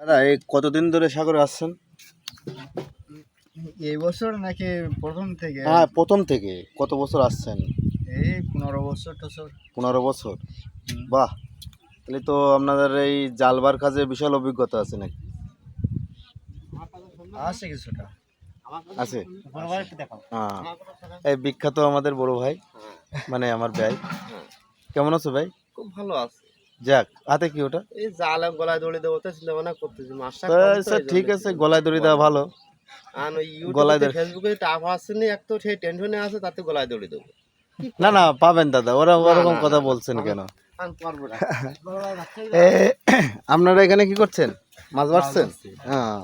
দাদা এই কতদিন ধরে সাগরে আসছেন? এই বছর নাকি প্রথম থেকে? হ্যাঁ, প্রথম থেকে। কত বছর আসছেন? এই 15 বছর। 15 বছর। বাহ, তাহলে তো আপনাদের এই জালবার কাজে বিশাল অভিজ্ঞতা আছে নাকি? আছে কিছুটা। আছে। হ্যাঁ, এই বিখ্যাত আমাদের বড় ভাই, মানে আমার ভাই। কেমন আছো ভাই? খুব ভালো আছে। যাক, হাতে কি ওটা? এই জাল গলায় দড়ি দেবো তো চিন্তা ভাবনা করতেছি মাছটা আচ্ছা, ঠিক আছে, গলায় দড়ি দেওয়া ভালো। আর ওই গলায় ইউটিউবে দড়ি ফেসবুকে টাপ আসছেনি, এক তো সেই টেনশনে আছে, তাতে গলায় দড়ি দেবো। না না, পাবেন দাদা, ওরকম কথা বলছেন কেন? আমি পারবো না। আপনারা এখানে কি করছেন? মাছ মারছেন? হ্যাঁ,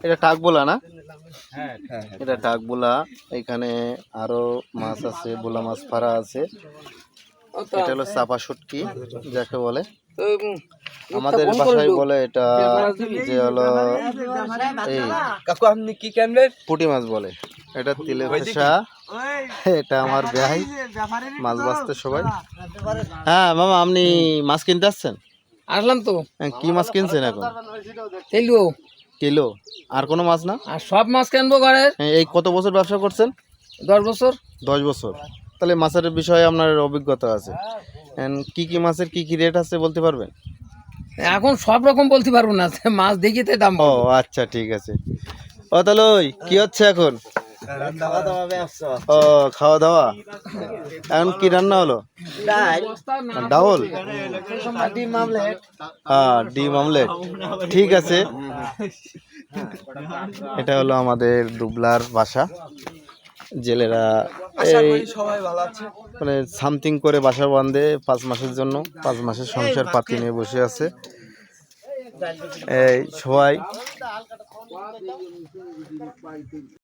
এটা টাক বোলা না? এটা টাক বোলা। এখানে আরো মাছ আছে, বোলা মাছ ফাড়া আছে। এটা হলো চাপা শুটকি যাকে বলে, আমাদের ভাষায় বলে এটা যে হলো এই কাকু আপনি কি ক্যামেরা? পুঁটি মাছ বলে। এটা তিলে ফেসা। এটা আমার ভাই, মাছ বাঁচতে সবাই। হ্যাঁ মামা, আপনি মাছ কিনতে আসছেন? আসলাম তো। কি মাছ কিনছেন এখন? তেলু কিলো? আর কোনো মাছ না? আর সব মাছ কিনবো ঘরের। এই কত বছর ব্যবসা করছেন? 10 বছর। 10 বছর। তাহলে মাছের বিষয়ে আপনার অভিজ্ঞতা আছে। কি কি মাছের কি কি রেট আছে বলতে পারবেন? এখন সব রকম বলতে পারবো না, মাছ দেখিতে দাম ও বলবো। আচ্ছা, ঠিক আছে। ও তাহলে ওই কি হচ্ছে এখন? ও, খাওয়া দাওয়া। এখন কি রান্না হলো? ডাউল। হ্যাঁ, ডিম অমলেট। ঠিক আছে। এটা হলো আমাদের দুবলার বাসা। জেলেরা এই মানে সামথিং করে বাসা বাঁধে 5 মাসের জন্য। 5 মাসের সংসার পাতি নিয়ে বসে আছে এই সবাই।